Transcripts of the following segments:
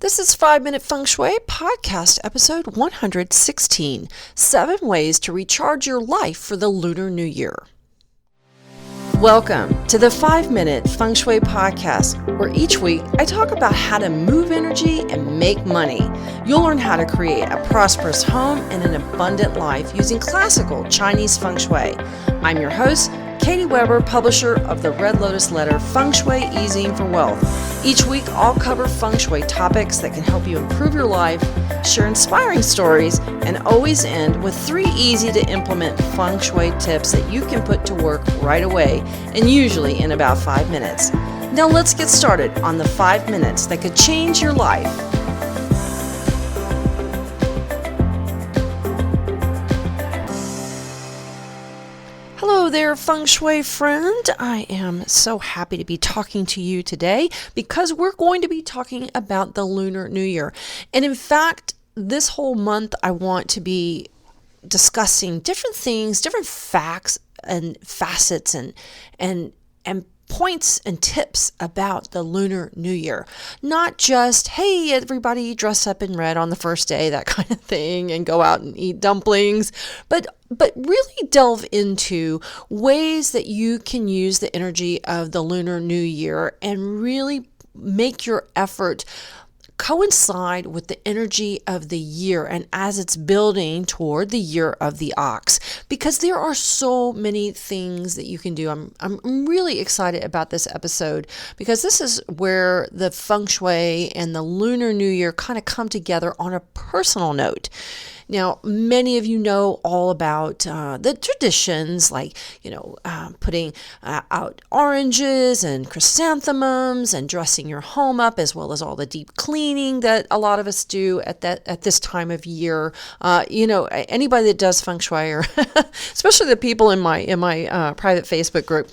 This is 5 Minute Feng Shui podcast episode 116, 7 ways to recharge your life for the Lunar New Year. Welcome to the 5 Minute Feng Shui podcast, where each week I talk about how to move energy and make money. You'll learn how to create a prosperous home and an abundant life using classical Chinese Feng Shui. I'm your host, Katie Weber, publisher of the Red Lotus Letter, Feng Shui Easing for Wealth. Each week, I'll cover Feng Shui topics that can help you improve your life, share inspiring stories, and always end with 3 easy-to-implement Feng Shui tips that you can put to work right away, and usually in about 5 minutes. Now let's get started on the 5 minutes that could change your life. Hello there, Feng Shui friend. I am so happy to be talking to you today because we're going to be talking about the Lunar New Year. And in fact, this whole month I want to be discussing different things, different facts and facets and points and tips about the Lunar New Year. Not just, hey, everybody dress up in red on the first day, that kind of thing, and go out and eat dumplings, but really delve into ways that you can use the energy of the Lunar New Year and really make your effort coincide with the energy of the year and as it's building toward the year of the ox, because there are so many things that you can do. I'm really excited about this episode because this is where the Feng Shui and the Lunar New Year kind of come together on a personal note. Now, many of you know all about the traditions, like, putting out oranges and chrysanthemums and dressing your home up, as well as all the deep cleaning that a lot of us do at this time of year. Anybody that does Feng Shui, or especially the people in my private Facebook group,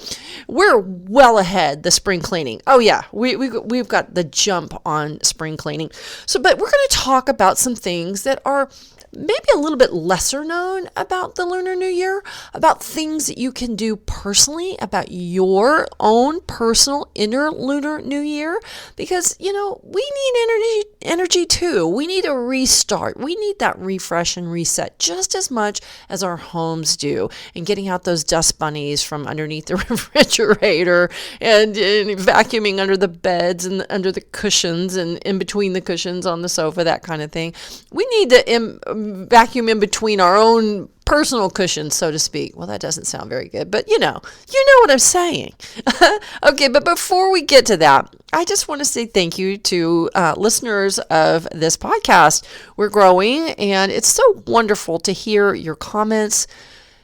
we're well ahead the spring cleaning. Oh yeah, we've got the jump on spring cleaning. But we're going to talk about some things that are maybe a little bit lesser known about the Lunar New Year, about things that you can do personally about your own personal inner Lunar New Year, because, we need energy too. We need a restart. We need that refresh and reset just as much as our homes do, and getting out those dust bunnies from underneath the refrigerator and vacuuming under the beds and under the cushions and in between the cushions on the sofa, that kind of thing. We need to vacuum in between our own personal cushions, so to speak. Well, that doesn't sound very good, but you know what I'm saying. Okay, but before we get to that, I just want to say thank you to listeners of this podcast. We're growing, and it's so wonderful to hear your comments,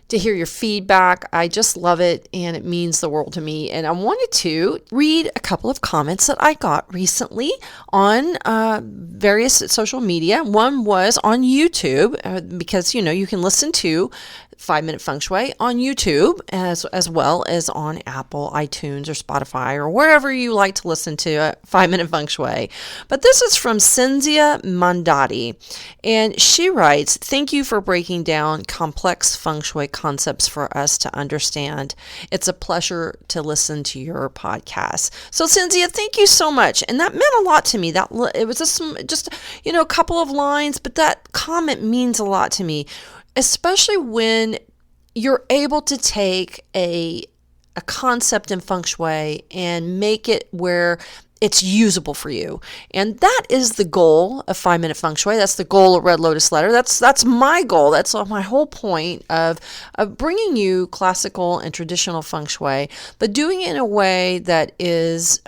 to hear your feedback. I just love it, and it means the world to me. And I wanted to read a couple of comments that I got recently on various social media. One was on YouTube, because, you can listen to 5 Minute Feng Shui on YouTube as well as on Apple, iTunes, or Spotify, or wherever you like to listen to 5 Minute Feng Shui. But this is from Cynthia Mandati, and she writes, "Thank you for breaking down complex Feng Shui concepts for us to understand. It's a pleasure to listen to your podcast." So Cynthia, thank you so much. And that meant a lot to me. That it was just a couple of lines, but that comment means a lot to me, especially when you're able to take a concept in Feng Shui and make it where it's usable for you. And that is the goal of 5 Minute Feng Shui. That's the goal of Red Lotus Letter. That's my goal. That's my whole point of bringing you classical and traditional Feng Shui, but doing it in a way that is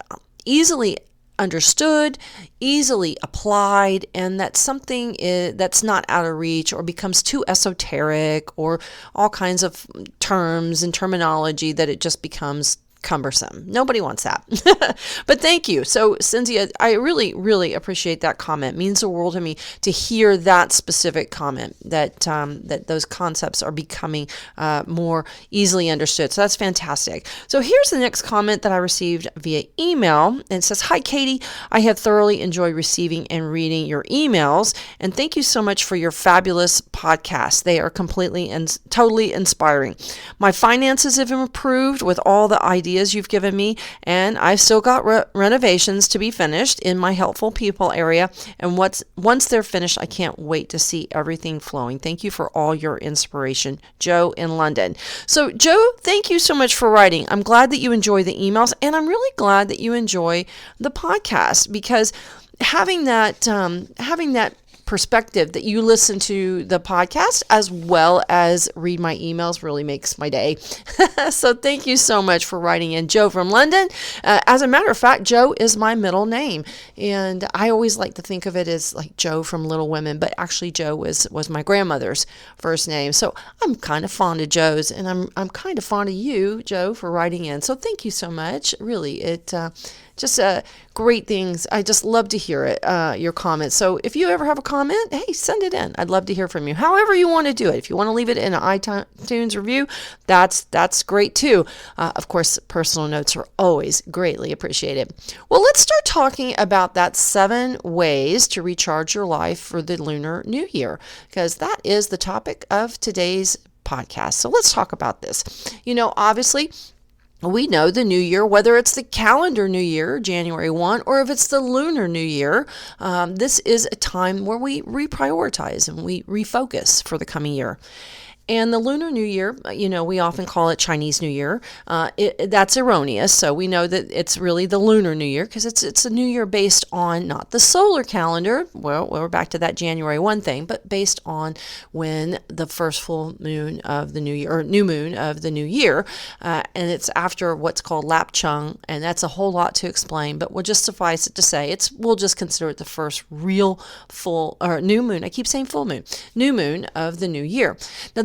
easily understood, easily applied, and that's something that's not out of reach or becomes too esoteric, or all kinds of terms and terminology that it just becomes cumbersome. Nobody wants that. But thank you. So Cynthia, I really, really appreciate that comment. It means the world to me to hear that specific comment, that those concepts are becoming more easily understood. So that's fantastic. So here's the next comment that I received via email, and it says, "Hi Katie, I have thoroughly enjoyed receiving and reading your emails, and thank you so much for your fabulous podcasts. They are completely and totally inspiring. My finances have improved with all the ideas ideas you've given me, and I've still got renovations to be finished in my helpful people area. And once they're finished, I can't wait to see everything flowing. Thank you for all your inspiration, Joe in London. So, Joe, thank you so much for writing. I'm glad that you enjoy the emails, and I'm really glad that you enjoy the podcast, because having that perspective that you listen to the podcast as well as read my emails really makes my day. So thank you so much for writing in, Joe from London. As a matter of fact, Joe is my middle name, and I always like to think of it as like Joe from Little Women, but actually Joe was my grandmother's first name. So I'm kind of fond of Joe's, and I'm kind of fond of you, Joe, for writing in. So thank you so much. Really, it just great things. I just love to hear it, your comments. So if you ever have a comment, hey, send it in. I'd love to hear from you. However you want to do it. If you want to leave it in an iTunes review, that's great too. Of course, personal notes are always greatly appreciated. Well, let's start talking about that 7 ways to recharge your life for the Lunar New Year, because that is the topic of today's podcast. So let's talk about this. Obviously, we know the new year, whether it's the calendar new year, January 1, or if it's the lunar new year, this is a time where we reprioritize and we refocus for the coming year. And the Lunar New Year, we often call it Chinese New Year. That's erroneous. So we know that it's really the Lunar New Year, because it's a new year based on not the solar calendar. Well, we're back to that January 1 thing, but based on when the first full moon of the new year, or new moon of the new year. And it's after what's called Lap Chung, and that's a whole lot to explain, but we'll just suffice it to say we'll just consider it the first real full, or new moon. I keep saying full moon, new moon of the new year. Now,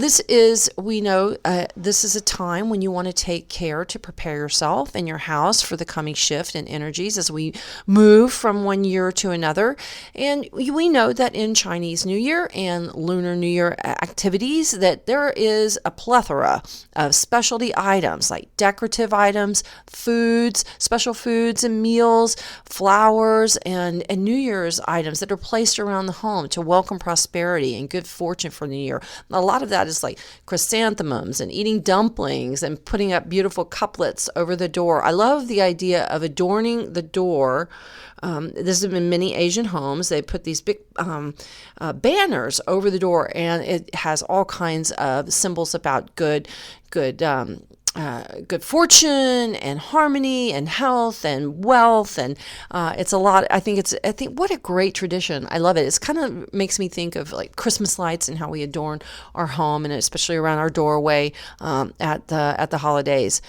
we know this is a time when you want to take care to prepare yourself and your house for the coming shift in energies as we move from one year to another. And we know that in Chinese New Year and Lunar New Year activities that there is a plethora of specialty items like decorative items, foods, special foods and meals, flowers, and New Year's items that are placed around the home to welcome prosperity and good fortune for the new year. A lot of that is like chrysanthemums and eating dumplings and putting up beautiful couplets over the door. I love the idea of adorning the door. This has been in many Asian homes. They put these big banners over the door, and it has all kinds of symbols about good fortune and harmony and health and wealth, and it's a lot. I think what a great tradition. I love it. It's kind of makes me think of like Christmas lights and how we adorn our home, and especially around our doorway at the holidays.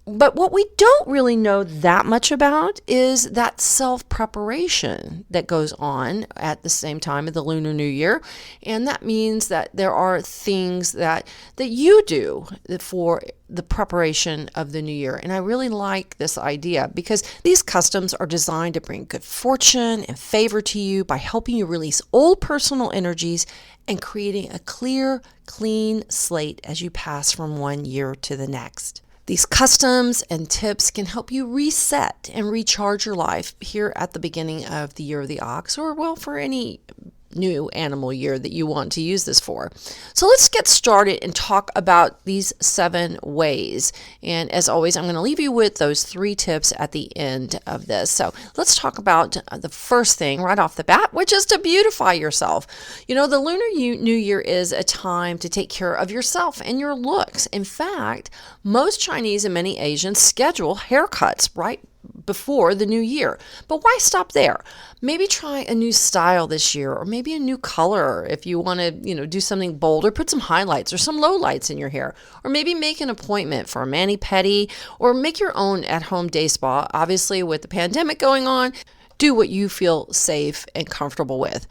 But what we don't really know that much about is that self-preparation that goes on at the same time of the Lunar New Year. And that means that there are things that you do for the preparation of the new year. And I really like this idea because these customs are designed to bring good fortune and favor to you by helping you release old personal energies and creating a clear, clean slate as you pass from one year to the next. These customs and tips can help you reset and recharge your life here at the beginning of the year of the ox, or for any new animal year that you want to use this for. So let's get started and talk about these 7 ways. And as always, I'm going to leave you with those 3 tips at the end of this. So let's talk about the first thing right off the bat, which is to beautify yourself. The Lunar New Year is a time to take care of yourself and your looks. In fact, most Chinese and many Asians schedule haircuts right before the new year. But why stop there? Maybe try a new style this year, or maybe a new color if you want to, do something bold, or put some highlights or some lowlights in your hair, or maybe make an appointment for a mani-pedi, or make your own at-home day spa. Obviously, with the pandemic going on, do what you feel safe and comfortable with.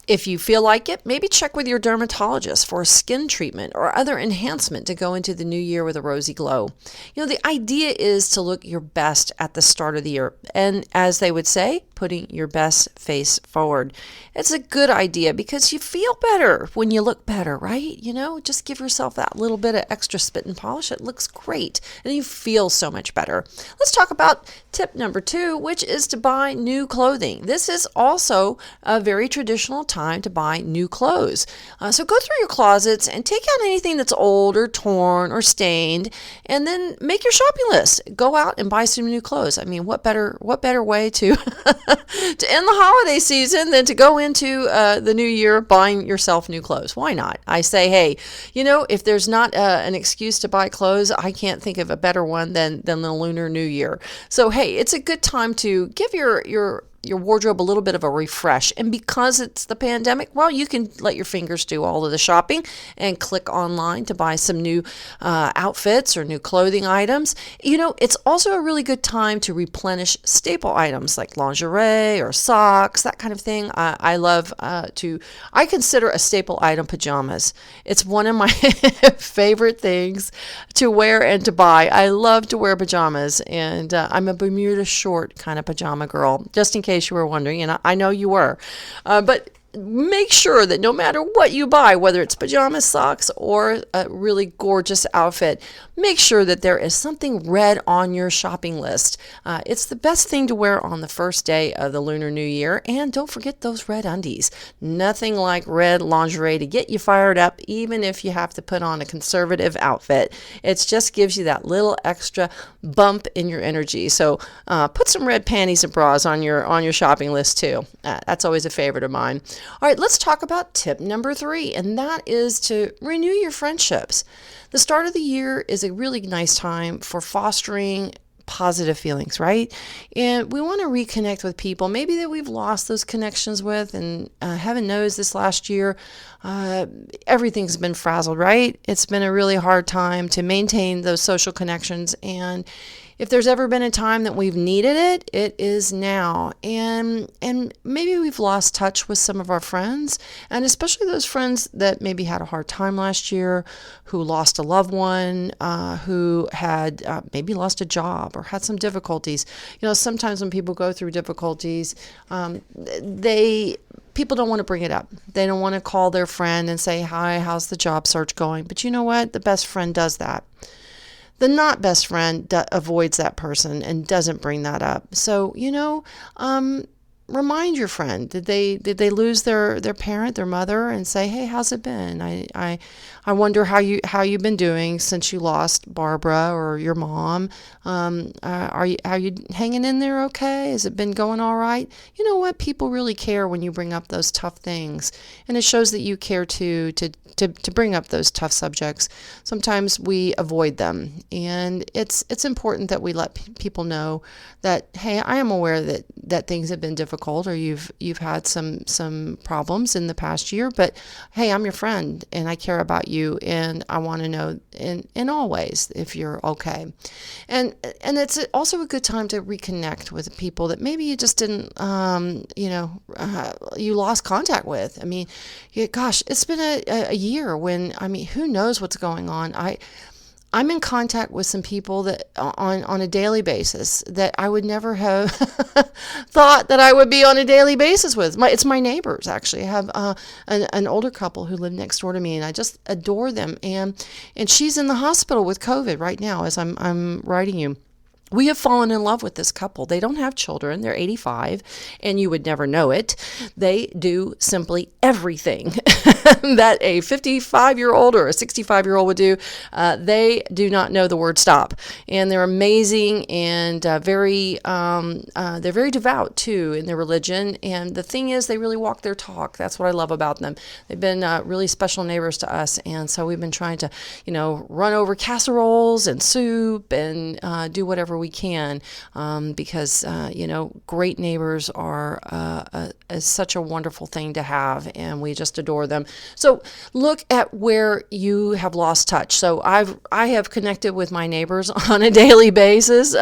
If you feel like it, maybe check with your dermatologist for a skin treatment or other enhancement to go into the new year with a rosy glow. The idea is to look your best at the start of the year. And as they would say, putting your best face forward. It's a good idea because you feel better when you look better, right? Just give yourself that little bit of extra spit and polish. It looks great and you feel so much better. Let's talk about tip number 2, which is to buy new clothing. This is also a very traditional time to buy new clothes. So go through your closets and take out anything that's old or torn or stained, and then make your shopping list. Go out and buy some new clothes. I mean, what better way to to end the holiday season than to go into the new year buying yourself new clothes? Why not? I say, hey, if there's not an excuse to buy clothes, I can't think of a better one than the Lunar New Year. So hey, it's a good time to give your wardrobe a little bit of a refresh. And because it's the pandemic, well, you can let your fingers do all of the shopping and click online to buy some new outfits or new clothing items. It's also a really good time to replenish staple items like lingerie or socks, that kind of thing. I love I consider a staple item pajamas. It's one of my favorite things to wear and to buy. I love to wear pajamas, and I'm a Bermuda short kind of pajama girl, just in case you were wondering, and I know you were. But make sure that no matter what you buy, whether it's pajamas, socks, or a really gorgeous outfit, make sure that there is something red on your shopping list. It's the best thing to wear on the first day of the Lunar New Year. And don't forget those red undies. Nothing like red lingerie to get you fired up, even if you have to put on a conservative outfit. It just gives you that little extra bump in your energy. So put some red panties and bras on your shopping list too. That's always a favorite of mine. All right, let's talk about tip number 3, and that is to renew your friendships. The start of the year is a really nice time for fostering positive feelings, right? And we want to reconnect with people maybe that we've lost those connections with, and heaven knows this last year, everything's been frazzled, right? It's been a really hard time to maintain those social connections, and if there's ever been a time that we've needed it, it is now. And maybe we've lost touch with some of our friends, and especially those friends that maybe had a hard time last year, who lost a loved one, who had maybe lost a job or had some difficulties. Sometimes when people go through difficulties, people don't want to bring it up. They don't want to call their friend and say, hi, how's the job search going? But you know what? The best friend does that. The not best friend avoids that person and doesn't bring that up. So, remind your friend, did they lose their parent, their mother, and say, hey, how's it been? I wonder how you've been doing since you lost Barbara or your mom. Are you hanging in there okay? Has it been going all right? You know what? People really care when you bring up those tough things, and it shows that you care too to bring up those tough subjects. Sometimes we avoid them, and it's important that we let people know that, hey, I am aware that things have been difficult, or you've had some problems in the past year, but hey, I'm your friend and I care about you, and I want to know in all ways if you're okay. And it's also a good time to reconnect with people that maybe you just didn't you lost contact with. I mean, gosh, it's been a year when, who knows what's going on. I'm in contact with some people that on a daily basis that I would never have thought that I would be on a daily basis with. It's my neighbors, actually. I have an older couple who live next door to me, and I just adore them. And she's in the hospital with COVID right now as I'm writing you. We have fallen in love with this couple. They don't have children. They're 85, and you would never know it. They do simply everything that a 55-year-old or a 65-year-old would do. They do not know the word stop, and they're amazing, and they're very devout too in their religion. And the thing is, they really walk their talk. That's what I love about them. They've been really special neighbors to us, and so we've been trying to, run over casseroles and soup and do whatever we can, because great neighbors are is such a wonderful thing to have, and we just adore them. So look at where you have lost touch. So I have connected with my neighbors on a daily basis.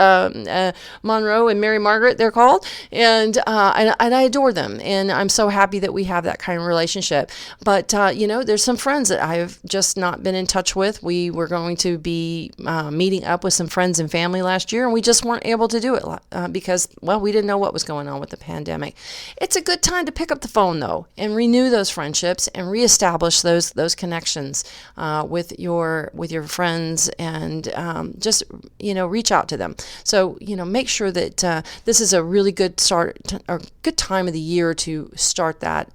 Monroe and Mary Margaret, they're called, and I adore them, and I'm so happy that we have that kind of relationship. But there's some friends that I've just not been in touch with. We were going to be meeting up with some friends and family last year, and we just weren't able to do it because, well, we didn't know what was going on with the pandemic. It's a good time to pick up the phone, though, and renew those friendships and reestablish those connections with your friends, and just, reach out to them. So, make sure that this is a really good good time of the year to start that,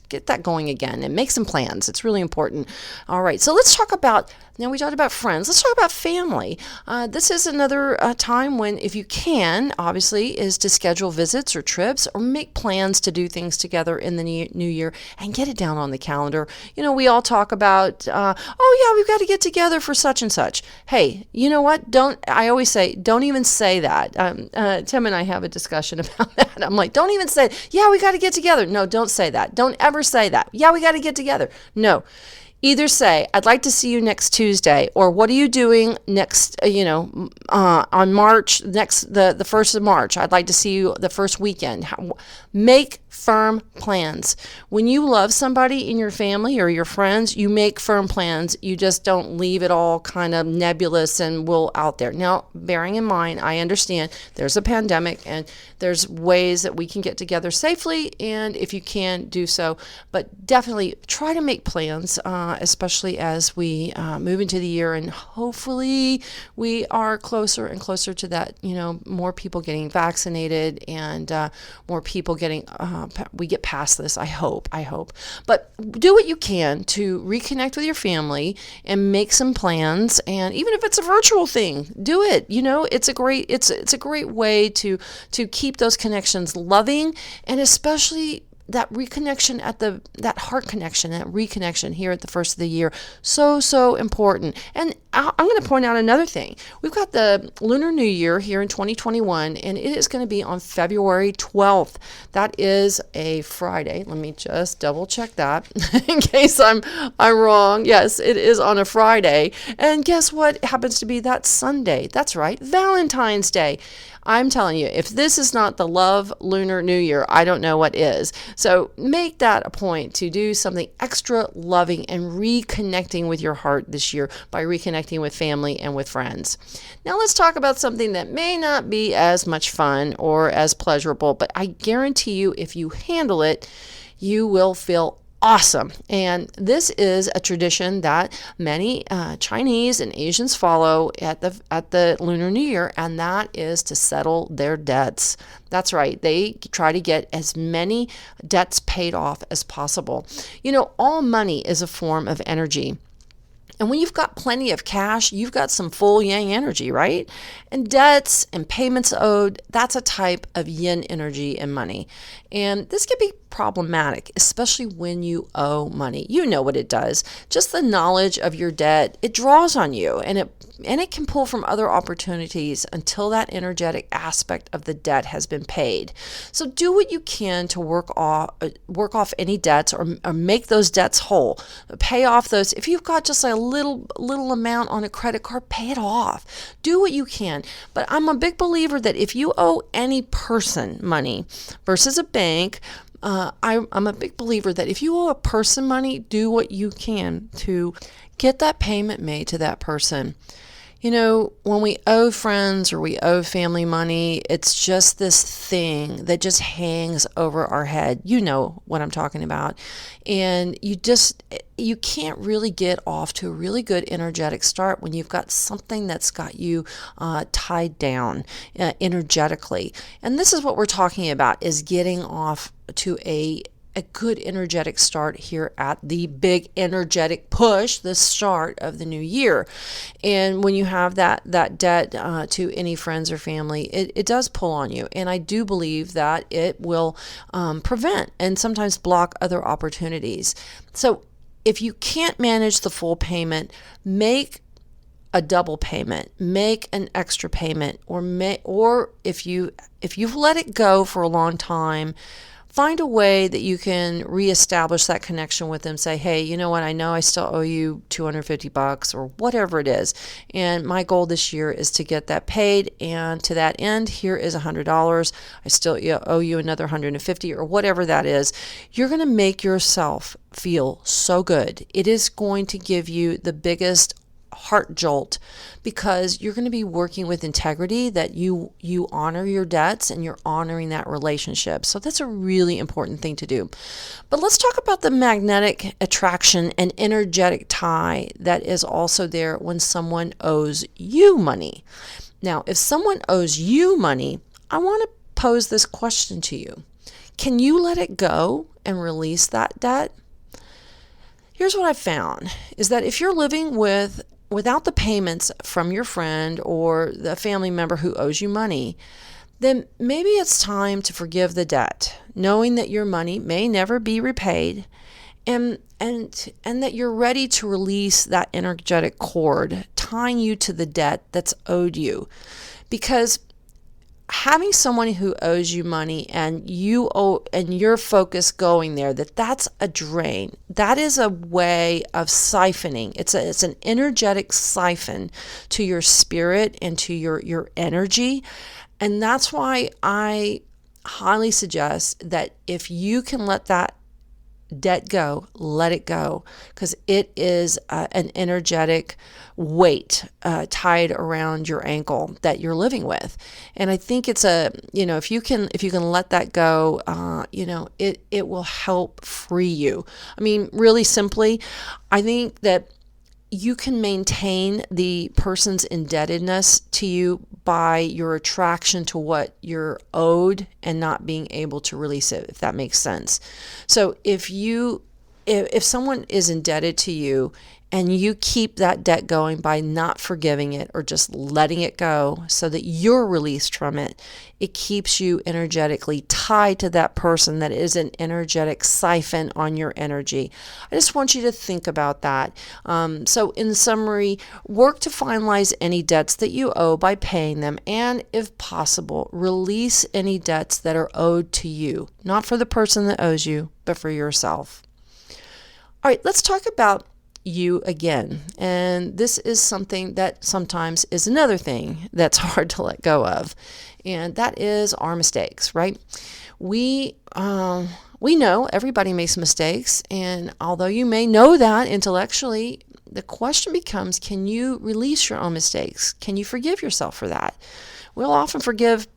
get that going again and make some plans. It's really important. All right, so let's talk about, now we talked about friends, let's talk about family. This is another time when, if you can, obviously, is to schedule visits or trips or make plans to do things together in the new year and get it down on the calendar. We all talk about, oh yeah, we've got to get together for such and such. Hey, you know what? I always say, don't even say that. Tim and I have a discussion about that. I'm like, don't even say, yeah, we got to get together. No, don't say that. Don't ever say that. Yeah, we got to get together. No. Either say, I'd like to see you next Tuesday, or what are you doing next, on March, the 1st of March. I'd like to see you the first weekend. Make firm plans. When you love somebody in your family or your friends, you make firm plans. You just don't leave it all kind of nebulous and out there. Now, bearing in mind, I understand there's a pandemic and there's ways that we can get together safely, and if you can, do so. But definitely try to make plans, especially as we move into the year, and hopefully we are closer and closer to that, more people getting vaccinated and more people getting, we get past this, I hope. But do what you can to reconnect with your family and make some plans, and even if it's a virtual thing, do it. It's a great way to keep those connections loving, and especially that reconnection that heart connection, that reconnection here at the first of the year, so important. And I'm going to point out another thing. We've got the Lunar New Year here in 2021, and it is going to be on February 12th. That is a Friday. Let me just double check that in case I'm wrong. Yes, it is on a Friday. And guess what happens to be that Sunday? That's right, Valentine's Day. I'm telling you, if this is not the love Lunar New Year, I don't know what is. So make that a point to do something extra loving and reconnecting with your heart this year by reconnecting with family and with friends. Now let's talk about something that may not be as much fun or as pleasurable, but I guarantee you, if you handle it, you will feel awesome. And this is a tradition that many Chinese and Asians follow at the Lunar New Year, and that is to settle their debts. That's right. They try to get as many debts paid off as possible. All money is a form of energy. And when you've got plenty of cash, you've got some full yang energy, right? And debts and payments owed, that's a type of yin energy in money. And this can be problematic, especially when you owe money. You know what it does. Just the knowledge of your debt, it draws on you, and it can pull from other opportunities until that energetic aspect of the debt has been paid. So do what you can to work off any debts, or make those debts whole. Pay off those. If you've got just a little amount on a credit card, pay it off. Do what you can. But I'm a big believer that if you owe any person money versus a bank, I'm a big believer that if you owe a person money, do what you can to get that payment made to that person. When we owe friends or we owe family money, it's just this thing that just hangs over our head. You know what I'm talking about. And you can't really get off to a really good energetic start when you've got something that's got you tied down energetically. And this is what we're talking about, is getting off to a good energetic start here at the big energetic push, the start of the new year. And when you have that debt to any friends or family, it does pull on you. And I do believe that it will prevent and sometimes block other opportunities. So if you can't manage the full payment, make a double payment, make an extra payment, or if you've let it go for a long time, find a way that you can reestablish that connection with them. Say, hey, you know what? I know I still owe you $250 or whatever it is. And my goal this year is to get that paid. And to that end, here is $100. I still owe you another $150 or whatever that is. You're going to make yourself feel so good. It is going to give you the biggest heart jolt, because you're going to be working with integrity, that you honor your debts and you're honoring that relationship. So that's a really important thing to do. But let's talk about the magnetic attraction and energetic tie that is also there when someone owes you money. Now, if someone owes you money, I want to pose this question to you. Can you let it go and release that debt? Here's what I found is that if you're living without the payments from your friend or the family member who owes you money, then maybe it's time to forgive the debt, knowing that your money may never be repaid, and that you're ready to release that energetic cord tying you to the debt that's owed you. Because having someone who owes you money and your focus going there, that's a drain. That is a way of siphoning. It's an energetic siphon to your spirit and to your energy. And that's why I highly suggest that if you can let that debt go, let it go, because it is an energetic weight tied around your ankle that you're living with. And I think it's if you can let that go, it will help free you. I mean, really simply, I think that you can maintain the person's indebtedness to you by your attraction to what you're owed and not being able to release it, if that makes sense. So if someone is indebted to you and you keep that debt going by not forgiving it or just letting it go so that you're released from it, it keeps you energetically tied to that person that is an energetic siphon on your energy. I just want you to think about that. So in summary, work to finalize any debts that you owe by paying them, and if possible, release any debts that are owed to you, not for the person that owes you, but for yourself. All right, let's talk about you again. And this is something that sometimes is another thing that's hard to let go of. And that is our mistakes, right? We know everybody makes mistakes. And although you may know that intellectually, the question becomes, can you release your own mistakes? Can you forgive yourself for that? We'll often forgive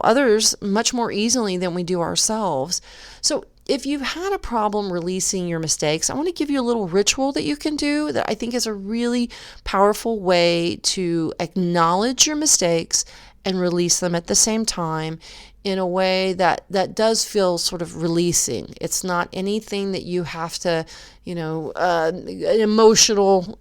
others much more easily than we do ourselves. So if you've had a problem releasing your mistakes, I want to give you a little ritual that you can do that I think is a really powerful way to acknowledge your mistakes and release them at the same time in a way that does feel sort of releasing. It's not anything that you have to, an emotional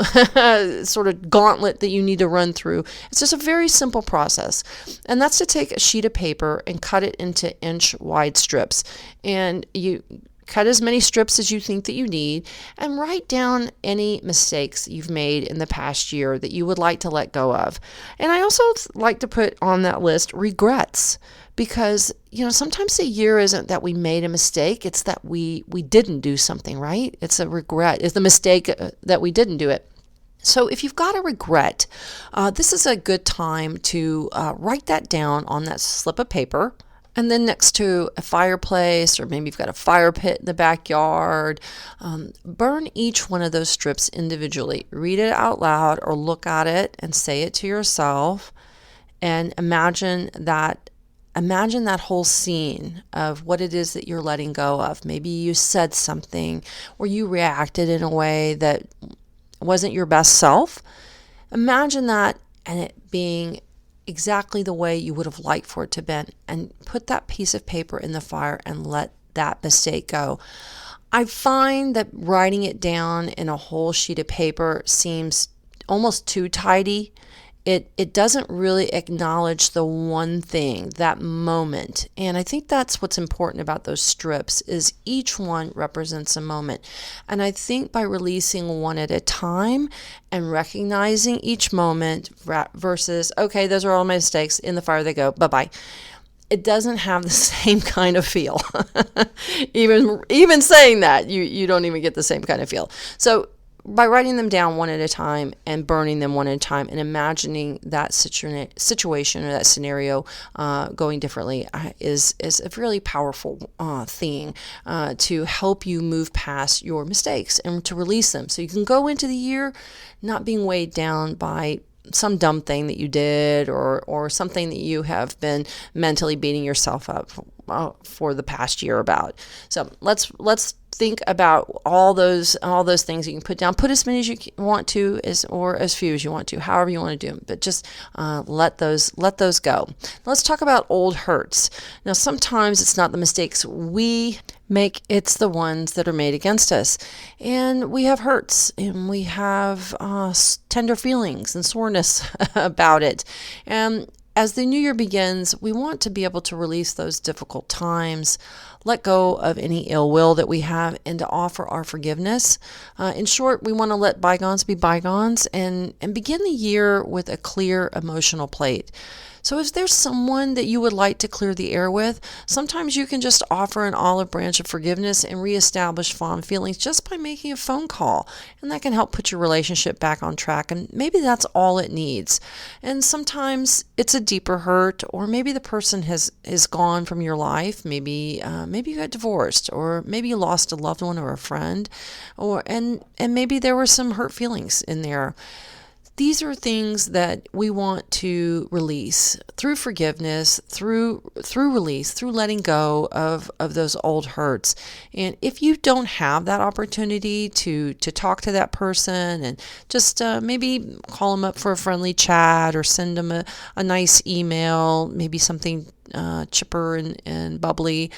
sort of gauntlet that you need to run through. It's just a very simple process. And that's to take a sheet of paper and cut it into inch-wide strips. And you cut as many strips as you think that you need, and write down any mistakes you've made in the past year that you would like to let go of. And I also like to put on that list regrets, because sometimes the year isn't that we made a mistake, it's that we didn't do something, right? It's a regret. It's the mistake that we didn't do it. So if you've got a regret, this is a good time to write that down on that slip of paper. And then next to a fireplace, or maybe you've got a fire pit in the backyard, burn each one of those strips individually. Read it out loud or look at it and say it to yourself, and imagine that whole scene of what it is that you're letting go of. Maybe you said something or you reacted in a way that wasn't your best self. Imagine that, and it being exactly the way you would have liked for it to be, and put that piece of paper in the fire and let that mistake go. I find that writing it down in a whole sheet of paper seems almost too tidy. It doesn't really acknowledge the one thing, that moment. And I think that's what's important about those strips, is each one represents a moment. And I think by releasing one at a time and recognizing each moment versus, okay, those are all my mistakes, in the fire they go, bye-bye, it doesn't have the same kind of feel. Even saying that, you don't even get the same kind of feel. So by writing them down one at a time and burning them one at a time and imagining that situation or that scenario going differently is a really powerful thing to help you move past your mistakes and to release them. So you can go into the year not being weighed down by some dumb thing that you did or something that you have been mentally beating yourself up for the past year about. So let's think about all those things you can put down. Put as many as you want to, or as few as you want to, however you want to do them. But just let those go. Let's talk about old hurts. Now, sometimes it's not the mistakes we make, it's the ones that are made against us. And we have hurts, and we have tender feelings and soreness about it. And as the new year begins, we want to be able to release those difficult times, let go of any ill will that we have, and to offer our forgiveness. In short, we want to let bygones be bygones and begin the year with a clear emotional plate. So if there's someone that you would like to clear the air with, sometimes you can just offer an olive branch of forgiveness and reestablish fond feelings just by making a phone call. And that can help put your relationship back on track. And maybe that's all it needs. And sometimes it's a deeper hurt, or maybe the person is gone from your life. Maybe you got divorced, or maybe you lost a loved one or a friend, and maybe there were some hurt feelings in there. These are things that we want to release through forgiveness, through release, through letting go of those old hurts. And if you don't have that opportunity to talk to that person and just maybe call them up for a friendly chat or send them a nice email, maybe something chipper and bubbly,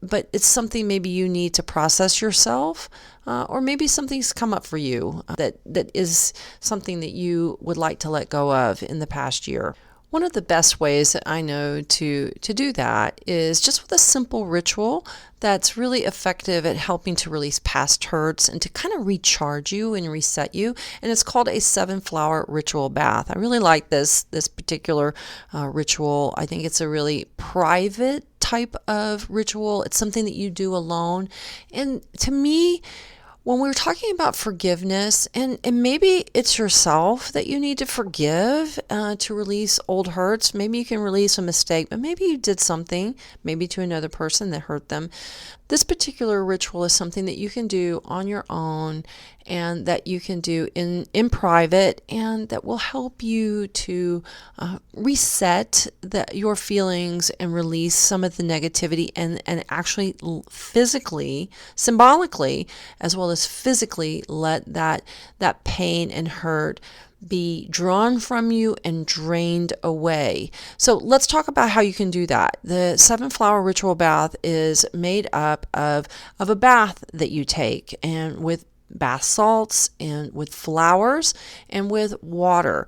but it's something maybe you need to process yourself, or maybe something's come up for you that is something that you would like to let go of in the past year. One of the best ways that I know to do that is just with a simple ritual that's really effective at helping to release past hurts and to kind of recharge you and reset you. And it's called a 7-flower ritual bath. I really like this particular ritual. I think it's a really private type of ritual. It's something that you do alone. And to me, when we're talking about forgiveness, and maybe it's yourself that you need to forgive to release old hurts. Maybe you can release a mistake, but maybe you did something, maybe to another person that hurt them. This particular ritual is something that you can do on your own and that you can do in private, and that will help you to reset your feelings and release some of the negativity and actually physically, symbolically, as well as physically let that pain and hurt be drawn from you and drained away. So let's talk about how you can do that. The 7-flower ritual bath is made up of a bath that you take, and with bath salts and with flowers and with water.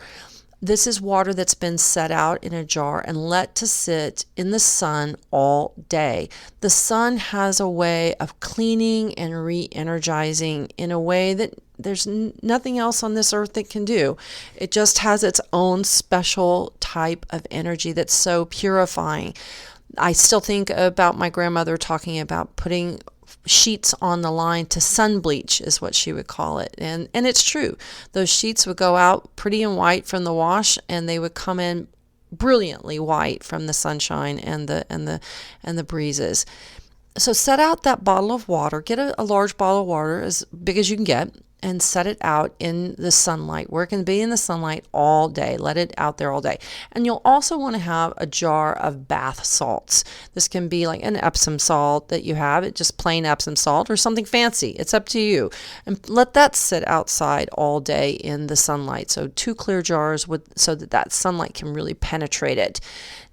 This is water that's been set out in a jar and let to sit in the sun all day. The sun has a way of cleaning and re-energizing in a way that there's nothing else on this earth that can do. It just has its own special type of energy that's so purifying. I still think about my grandmother talking about putting sheets on the line to sun bleach, is what she would call it. And it's true. Those sheets would go out pretty and white from the wash, and they would come in brilliantly white from the sunshine and the breezes. So set out that bottle of water, get a large bottle of water as big as you can get, and set it out in the sunlight, where it can be in the sunlight all day. Let it out there all day. And you'll also want to have a jar of bath salts. This can be like an Epsom salt that you have, it just plain Epsom salt, or something fancy. It's up to you. And let that sit outside all day in the sunlight. So 2 clear jars so that sunlight can really penetrate it.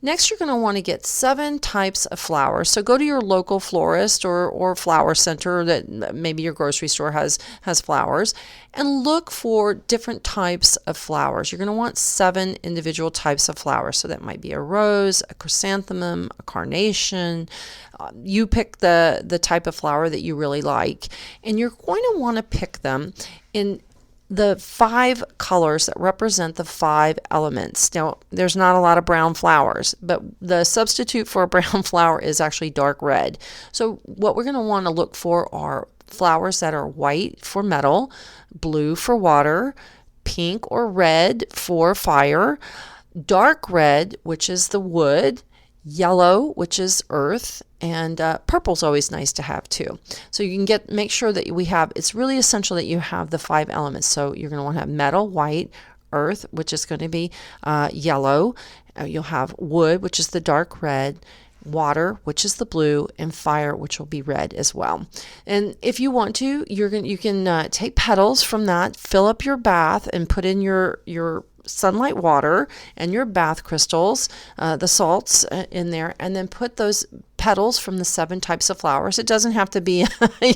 Next, you're going to want to get 7 types of flowers. So go to your local florist or flower center that maybe your grocery store has flowers, and look for different types of flowers. You're going to want 7 individual types of flowers. So that might be a rose, a chrysanthemum, a carnation. You pick the type of flower that you really like, and you're going to want to pick them in the 5 colors that represent the 5 elements. Now, there's not a lot of brown flowers, but the substitute for a brown flower is actually dark red. So what we're going to want to look for are flowers that are white for metal, blue for water, pink or red for fire, dark red, which is the wood, yellow, which is earth, and purple's always nice to have too. So you can make sure that it's really essential that you have the 5 elements. So you're going to want to have metal, white, earth, which is going to be yellow. You'll have wood, which is the dark red, water, which is the blue, and fire, which will be red as well. And if you want to, you can take petals from that, fill up your bath, and put in your sunlight water and your bath crystals, the salts in there, and then put those petals from the 7 types of flowers. It doesn't have to be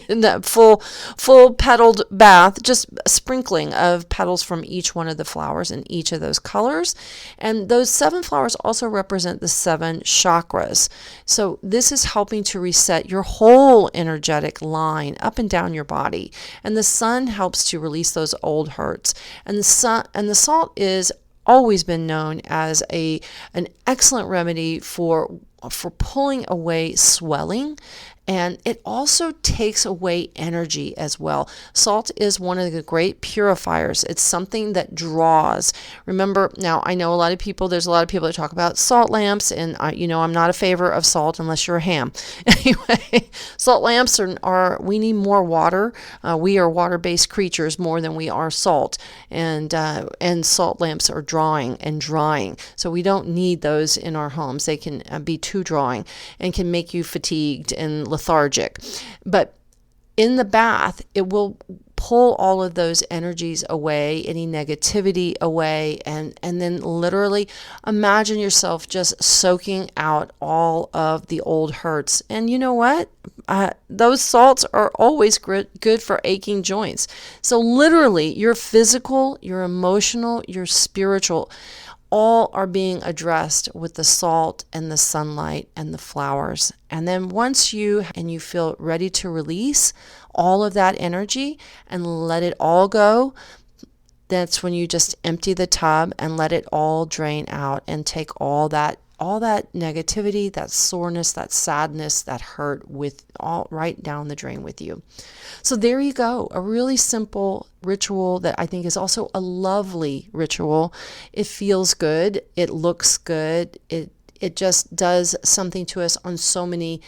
in that full petaled bath, just a sprinkling of petals from each one of the flowers in each of those colors. And those 7 flowers also represent the 7 chakras. So this is helping to reset your whole energetic line up and down your body. And the sun helps to release those old hurts. And the salt is always been known as an excellent remedy for pulling away swelling, and it also takes away energy as well. Salt is one of the great purifiers. It's something that draws. Remember, now I know there's a lot of people that talk about salt lamps, and I'm not a favor of salt unless you're a ham. Anyway, salt lamps we need more water. We are water-based creatures more than we are salt, and salt lamps are drawing and drying. So we don't need those in our homes. They can be too drawing and can make you fatigued and lethargic. But in the bath, it will pull all of those energies away, any negativity away, and then literally imagine yourself just soaking out all of the old hurts. And you know what? Those salts are always good for aching joints. So literally, your physical, your emotional, your spiritual, all are being addressed with the salt and the sunlight and the flowers. And then once you feel ready to release all of that energy and let it all go, that's when you just empty the tub and let it all drain out and take all that negativity, that soreness, that sadness, that hurt with all right down the drain with you. So there you go, a really simple ritual that I think is also a lovely ritual. It feels good, it looks good, it just does something to us on so many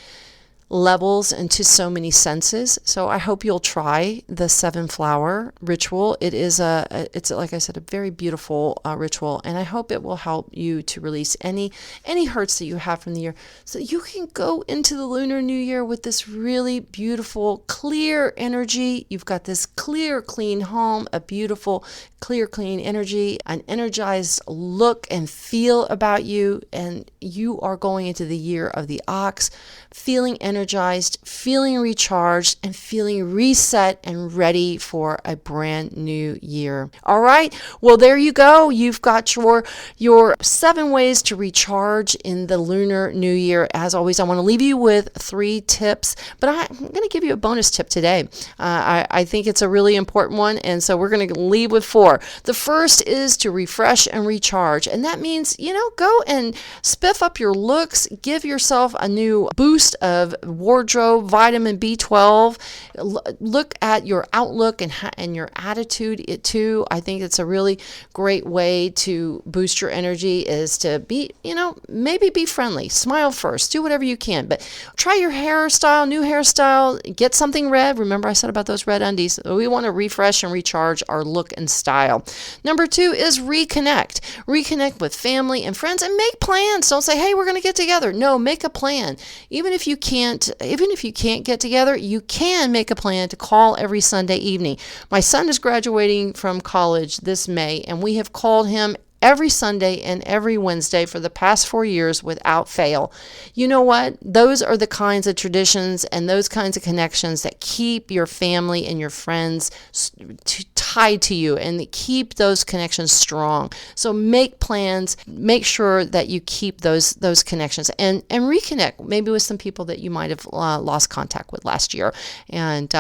levels and to so many senses. So I hope you'll try the 7-flower ritual. It's like I said, a very beautiful ritual, and I hope it will help you to release any hurts that you have from the year, so you can go into the Lunar New Year with this really beautiful, clear energy. You've got this clear, clean home, a beautiful, clear, clean energy, an energized look and feel about you, and you are going into the year of the ox, feeling energized, feeling recharged, and feeling reset and ready for a brand new year. All right. Well, there you go. You've got your 7 ways to recharge in the Lunar New Year. As always, I want to leave you with 3 tips, but I'm going to give you a bonus tip today. I think it's a really important one, and so we're going to leave with 4. The first is to refresh and recharge, and that means, go and spiff up your looks, give yourself a new boost of wardrobe, vitamin B12. Look at your outlook and your attitude too. I think it's a really great way to boost your energy is to be, maybe be friendly, smile first, do whatever you can, but try your hairstyle, new hairstyle, get something red. Remember I said about those red undies. We want to refresh and recharge our look and style. Number 2 is reconnect. Reconnect with family and friends and make plans. Don't say, hey, we're going to get together. No, make a plan. Even if you can't get together, you can make a plan to call every Sunday evening. My son is graduating from college this May, and we have called him every Sunday and every Wednesday for the past 4 years without fail. You know what? Those are the kinds of traditions and those kinds of connections that keep your family and your friends tight tied to you, and keep those connections strong. So make plans, make sure that you keep those connections, and reconnect maybe with some people that you might have lost contact with last year, and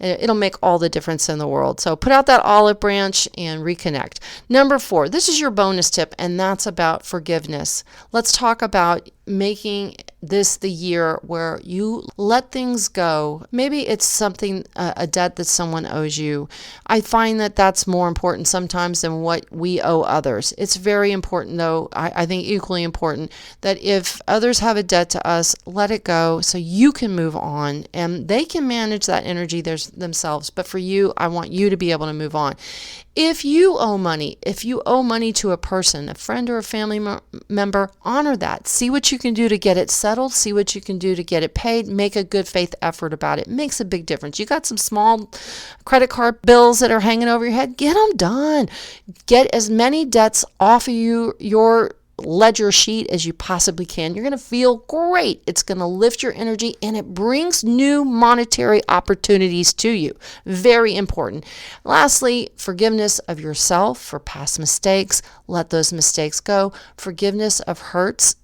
it'll make all the difference in the world. So put out that olive branch and reconnect. Number 4, this is your bonus tip, and that's about forgiveness. Let's talk about making this the year where you let things go. Maybe it's something, a debt that someone owes you. I find that that's more important sometimes than what we owe others. It's very important, though, I think equally important, that if others have a debt to us, let it go so you can move on, and they can manage that energy themselves. But for you, I want you to be able to move on. If you owe money to a person, a friend or a family member, honor that. See what you can do to get it settled. See what you can do to get it paid. Make a good faith effort about it. It makes a big difference. You got some small credit card bills that are hanging over your head. Get them done. Get as many debts off of your ledger sheet as you possibly can. You're going to feel great. It's going to lift your energy, and it brings new monetary opportunities to you. Very important. Lastly, forgiveness of yourself for past mistakes. Let those mistakes go. Forgiveness of hurts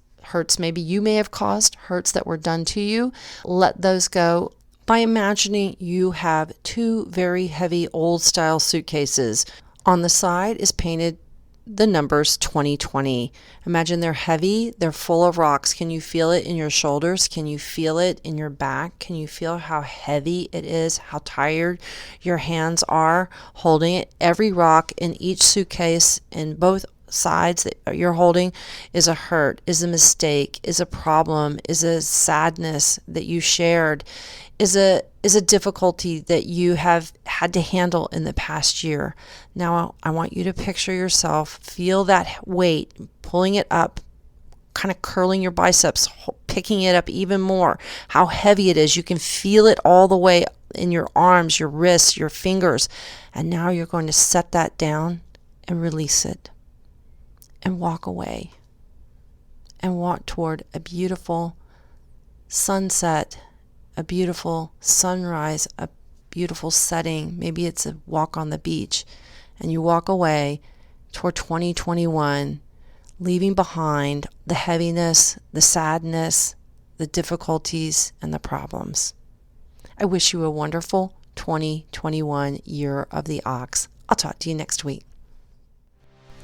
maybe you may have caused, hurts that were done to you. Let those go by imagining you have 2 very heavy old style suitcases. On the side is painted the numbers 2020. Imagine they're heavy, they're full of rocks. Can you feel it in your shoulders? Can you feel it in your back? Can you feel how heavy it is, how tired your hands are holding it? Every rock in each suitcase in both sides that you're holding is a hurt, is a mistake, is a problem, is a sadness that you shared, is a difficulty that you have had to handle in the past year. Now I want you to picture yourself, feel that weight, pulling it up, kind of curling your biceps, picking it up even more, how heavy it is. You can feel it all the way in your arms, your wrists, your fingers. And now you're going to set that down and release it and walk away and walk toward a beautiful sunset, a beautiful sunrise, a beautiful setting. Maybe it's a walk on the beach, and you walk away toward 2021, leaving behind the heaviness, the sadness, the difficulties, and the problems. I wish you a wonderful 2021 year of the ox. I'll talk to you next week.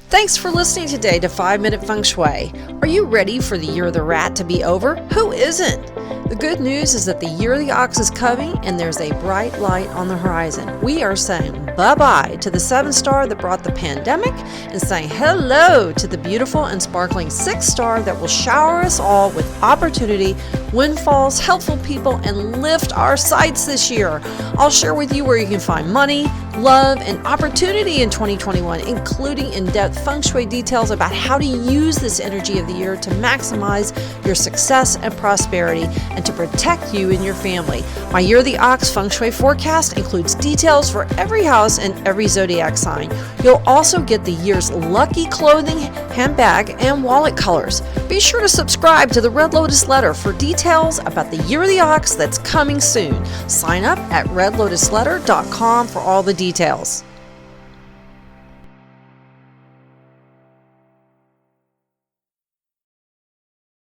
Thanks for listening today to 5-Minute Feng Shui. Are you ready for the Year of the Rat to be over? Who isn't? The good news is that the Year of the Ox is coming, and there's a bright light on the horizon. We are saying bye-bye to the 7-star that brought the pandemic, and saying hello to the beautiful and sparkling 6-star that will shower us all with opportunity, windfalls, helpful people, and lift our sights this year. I'll share with you where you can find money, love, and opportunity in 2021, including in-depth feng shui details about how to use this energy of the year to maximize your success and prosperity, and to protect you and your family. My Year of the Ox feng shui forecast includes details for every house and every zodiac sign. You'll also get the year's lucky clothing, handbag, and wallet colors. Be sure to subscribe to the Red Lotus letter for details about the Year of the Ox that's coming soon. Sign up at redlotusletter.com for all the details.